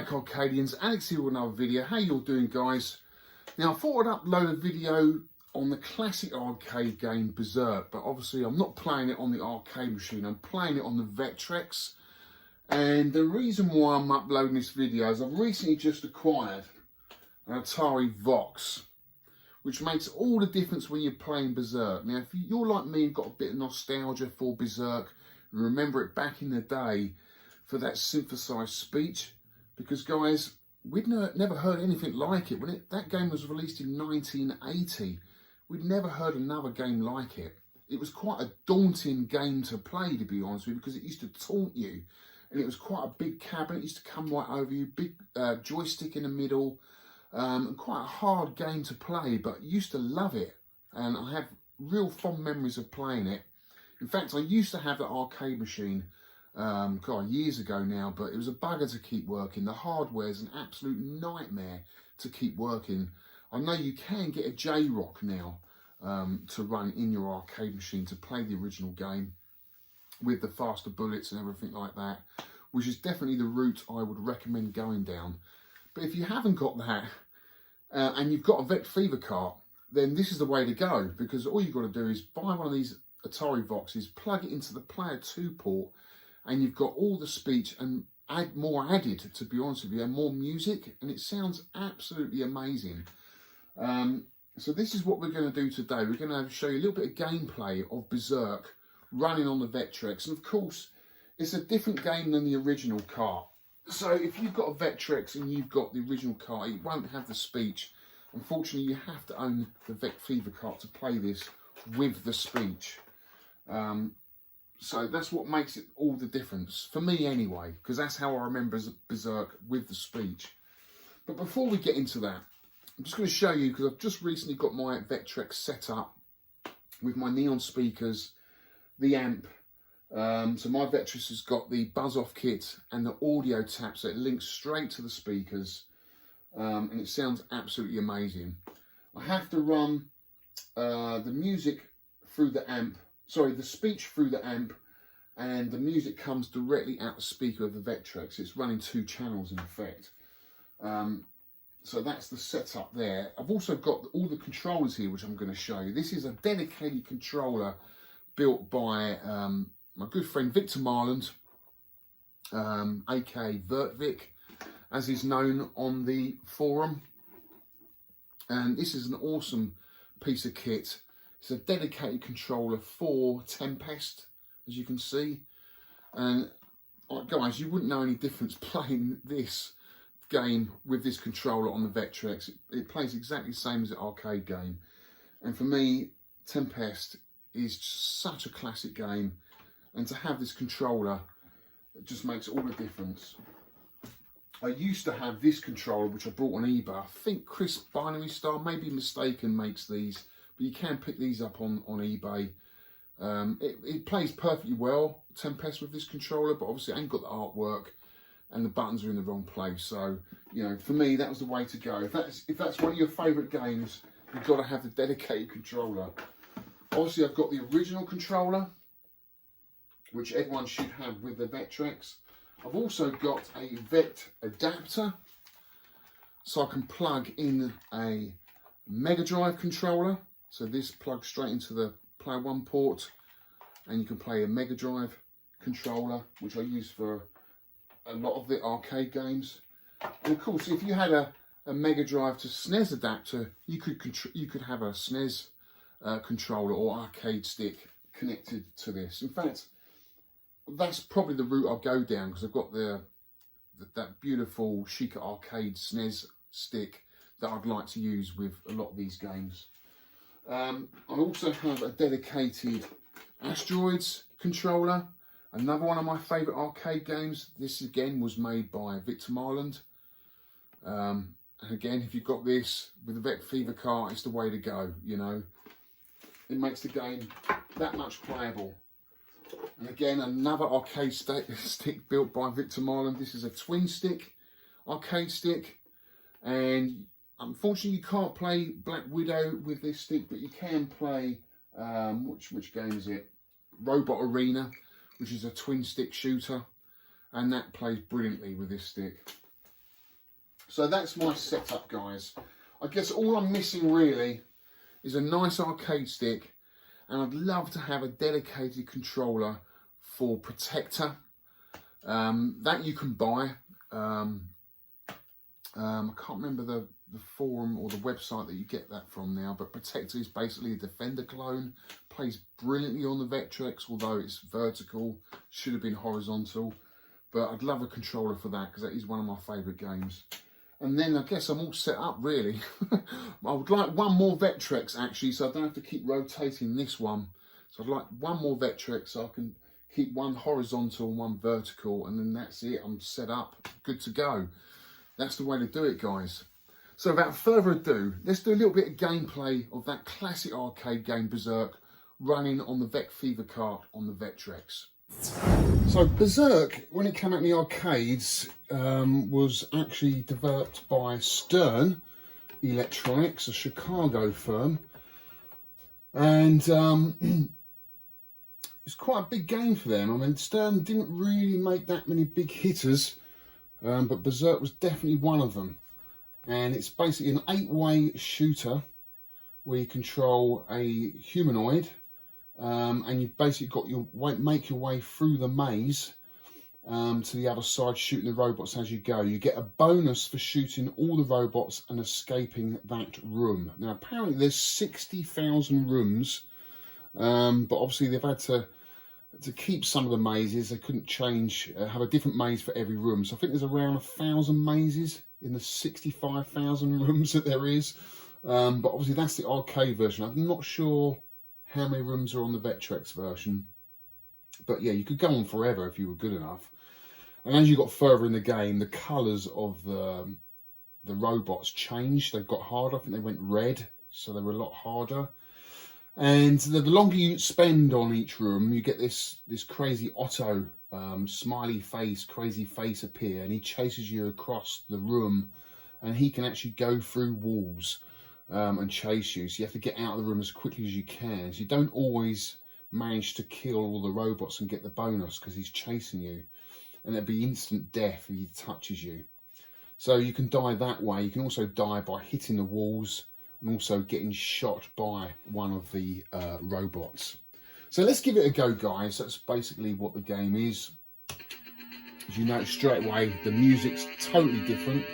back, Arcadians. Alex here with another video. How you all doing, guys? Now, I thought I'd upload a video on the classic arcade game Berzerk, but obviously I'm not playing it on the arcade machine. I'm playing it on the Vectrex. And the reason why I'm uploading this video is I've recently just acquired an Atari Vox, which makes all the difference when you're playing Berzerk. Now, if you're like me and got a bit of nostalgia for Berzerk, and remember it back in the day for that synthesized speech, because guys, we'd never heard anything like it. When that game was released in 1980, we'd never heard another game like it. It was quite a daunting game to play, to be honest with you, because it used to taunt you. And it was quite a big cabinet, it used to come right over you, big joystick in the middle, and quite a hard game to play, but I used to love it. And I have real fond memories of playing it. In fact, I used to have that arcade machine, God, years ago now, but it was a bugger to keep working. The hardware is an absolute nightmare to keep working. I know you can get a J-Rock now to run in your arcade machine to play the original game with the faster bullets and everything like that, which is definitely the route I would recommend going down. But if you haven't got that and you've got a Vect Fever cart, then this is the way to go, because all you've got to do is buy one of these Atari Voxes, plug it into the Player 2 port, and you've got all the speech and add more added, to be honest with you, and more music, and it sounds absolutely amazing. So this is what we're going to do today. We're going to show you a little bit of gameplay of Berzerk running on the Vectrex, and of course it's a different game than the original cart. So if you've got a Vectrex and you've got the original cart, it won't have the speech. Unfortunately, you have to own the Vect Fever cart to play this with the speech. So that's what makes it all the difference, for me anyway, because that's how I remember Berzerk with the speech. But before we get into that, I'm just going to show you, because I've just recently got my Vectrex set up with my neon speakers, the amp. So my Vectrex has got the buzz-off kit and the audio tap, so it links straight to the speakers, and it sounds absolutely amazing. I have to run the music through the amp, sorry, the speech through the amp, and the music comes directly out the speaker of the Vectrex. It's running 2 channels in effect. So that's the setup there. I've also got all the controllers here, which I'm going to show you. This is a dedicated controller built by my good friend Victor Marland, aka Vectrex, as he's known on the forum. And this is an awesome piece of kit. It's a dedicated controller for Tempest, as you can see. And guys, you wouldn't know any difference playing this game with this controller on the Vectrex. It plays exactly the same as the arcade game. And for me, Tempest is such a classic game. And to have this controller, it just makes all the difference. I used to have this controller, which I bought on eBay. I think Chris Binary Star, maybe mistaken, makes these. But you can pick these up on eBay. It plays perfectly well, Tempest, with this controller, but obviously it ain't got the artwork and the buttons are in the wrong place. So, you know, for me, that was the way to go. If that's one of your favourite games, you've got to have the dedicated controller. Obviously, I've got the original controller, which everyone should have with the Vectrex. I've also got a Vect adapter, so I can plug in a Mega Drive controller. So this plugs straight into the Player 1 port, and you can play a Mega Drive controller, which I use for a lot of the arcade games. And of course, if you had a Mega Drive to SNES adapter, you could have a SNES controller or arcade stick connected to this. In fact, that's probably the route I'll go down, because I've got that beautiful Sheikah arcade SNES stick that I'd like to use with a lot of these games. I also have a dedicated Asteroids controller, another one of my favourite arcade games. This again was made by Victor Marland. And again, if you've got this with the Vect Fever cart, it's the way to go, you know. It makes the game that much playable. And again, another arcade stick built by Victor Marland. This is a twin stick arcade stick, and unfortunately you can't play Black Widow with this stick, but you can play which game is it? Robot Arena, which is a twin stick shooter, and that plays brilliantly with this stick. So that's my setup, guys. I guess all I'm missing really is a nice arcade stick, and I'd love to have a dedicated controller for Protector. That you can buy. I can't remember the forum or the website that you get that from now, but Protector is basically a Defender clone. Plays brilliantly on the Vectrex, although it's vertical, should have been horizontal. But I'd love a controller for that, because that is one of my favourite games. And then I guess I'm all set up, really. I would like one more Vectrex, actually, so I don't have to keep rotating this one. So I'd like one more Vectrex, so I can keep one horizontal and one vertical, and then that's it. I'm set up, good to go. That's the way to do it, guys. So without further ado, let's do a little bit of gameplay of that classic arcade game Berzerk running on the Vec Fever cart on the Vectrex. So Berzerk, when it came out in the arcades, was actually developed by Stern Electronics, a Chicago firm, and it's quite a big game for them. I mean, Stern didn't really make that many big hitters, but Berzerk was definitely one of them. And it's basically an 8-way shooter where you control a humanoid, and you've basically got your make your way through the maze to the other side, shooting the robots as you go. You get a bonus for shooting all the robots and escaping that room. Now, apparently there's 60,000 rooms, but obviously they've had to keep some of the mazes. They couldn't change, have a different maze for every room. So I think there's around 1,000 mazes in the 65,000 rooms that there is. But obviously that's the arcade version. I'm not sure how many rooms are on the Vectrex version. But yeah, you could go on forever if you were good enough. And as you got further in the game, the colours of the robots changed. They got harder. I think they went red, so they were a lot harder. And the longer you spend on each room, you get this crazy Otto smiley face, crazy face appear, and he chases you across the room, and he can actually go through walls and chase you. So you have to get out of the room as quickly as you can. So you don't always manage to kill all the robots and get the bonus because he's chasing you, and it'd be instant death if he touches you. So you can die that way. You can also die by hitting the walls and also getting shot by one of the robots. So let's give it a go, guys. That's basically what the game is. As you know straight away, the music's totally different.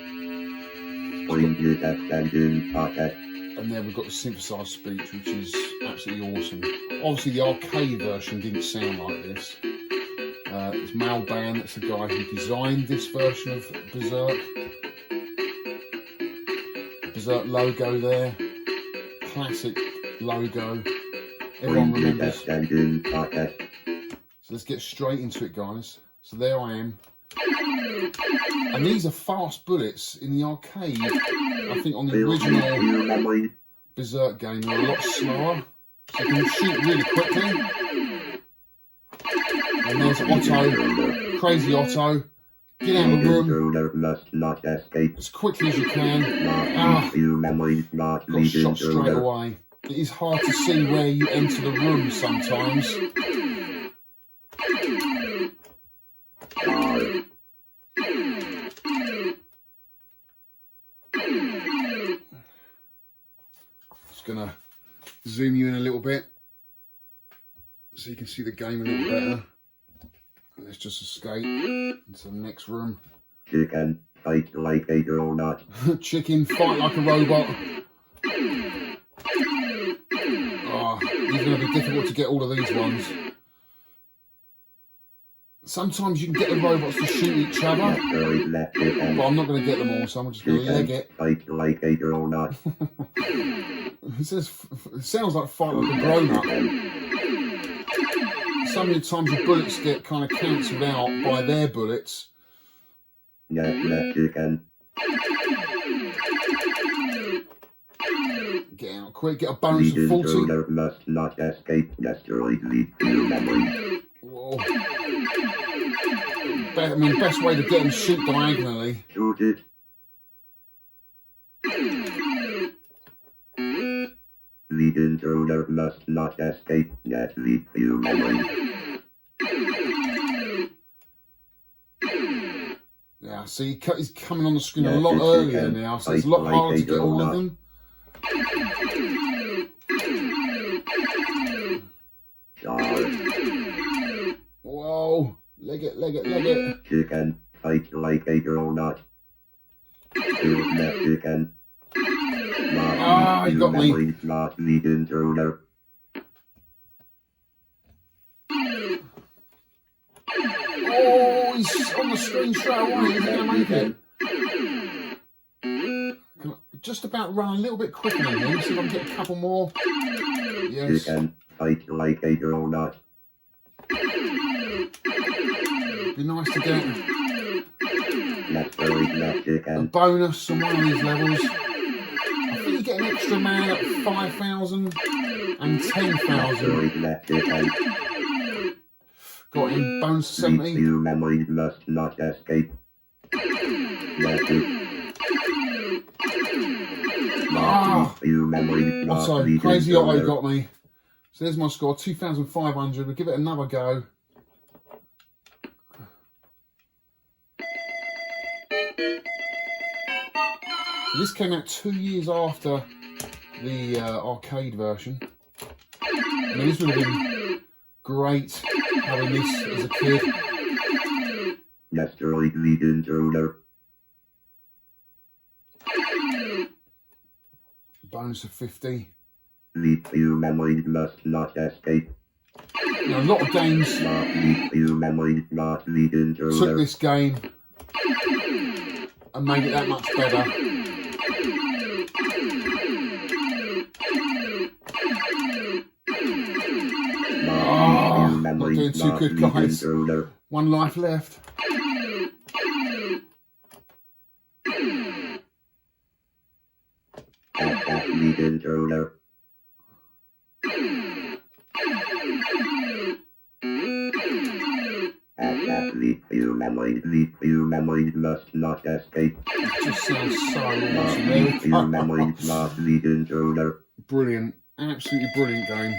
And then we've got the synthesized speech, which is absolutely awesome. Obviously the arcade version didn't sound like this. It's Malban, that's the guy who designed this version of Berzerk. Berzerk logo there, classic logo, everyone remembers. So let's get straight into it, guys. So there I am, and these are fast bullets. In the arcade, I think on the original Berzerk game they're a lot slower, so you can shoot really quickly. And there's Otto, crazy Otto. Get out of the room as quickly as you can. Got shot straight away. It is hard to see where you enter the room sometimes. Just gonna zoom you in a little bit so you can see the game a little better. Let's just escape into the next room. Chicken, fight like a donut. Chicken, fight like a robot. Oh, it's going to be difficult to get all of these ones. Sometimes you can get the robots to shoot each other, but I'm not going to get them all, so I'm just going to leg it. Fight like a donut. It sounds like fight like a grown-up. Some of the times the bullets get kind of cancelled out by their bullets. Chicken. Get out quick, get a bonus of 40. Must not escape. Destroyed lead to memory. Whoa. I mean, best way to get them is shoot diagonally. Shoot it. Lead intruder must not escape. That lead to memory. Yeah, See, he's coming on the screen a lot earlier now, so it's a lot harder to get all of them. Whoa, leg it. Chicken, fight like a donut. Chicken. Ah, he got me. Not the intruder. Oh, he's on the screen straight away. He's going to make it. Can I just about run a little bit quicker than him, see if I can get a couple more. Yes. Chicken, fight like a donut. Be nice to get Chicken. a bonus on one of these levels. I think you get an extra man at 5,000 and 10,000. Got him bonus 70. Your memory must not escape. Ah, Your memory must so be Crazy Otto got me. So there's my score, 2,500. We'll give it another go. So this came out 2 years after the arcade version. I mean, this would have been great having this as a kid. Destroyed the intruder. Bonus of 50. Your memory must not escape. Now, a lot of games Your memory not the intruder. took this game and made it that much better. Oh, not doing too good, guys. One life left. The intruder. Your memory must not escape. It just sounds so awesome. Your memory not the intruder. Brilliant. Absolutely brilliant game.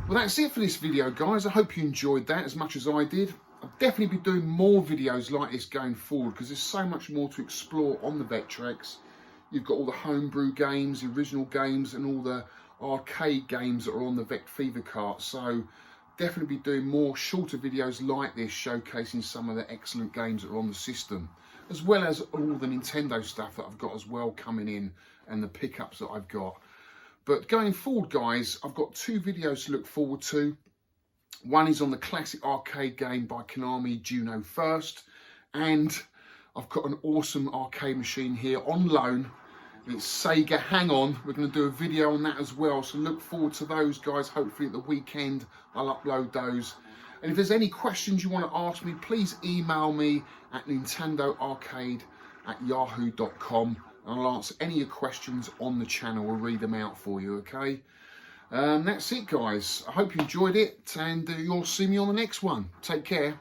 Well, that's it for this video, guys. I hope you enjoyed that as much as I did. I'll definitely be doing more videos like this going forward because there's so much more to explore on the Vectrex. You've got all the homebrew games, the original games, and all the arcade games that are on the Vect Fever cart. So definitely be doing more shorter videos like this, showcasing some of the excellent games that are on the system, as well as all the Nintendo stuff that I've got as well coming in and the pickups that I've got. But going forward, guys, I've got 2 videos to look forward to. One is on the classic arcade game by Konami, Juno First, and I've got an awesome arcade machine here on loan. It's Sega Hang On. We're going to do a video on that as well, so look forward to those, guys. Hopefully at the weekend I'll upload those. And if there's any questions you want to ask me, please email me at nintendoarcade@yahoo.com. and I'll answer any of your questions on the channel. We'll read them out for you, okay? That's it, guys. I hope you enjoyed it, and you'll see me on the next one. Take care.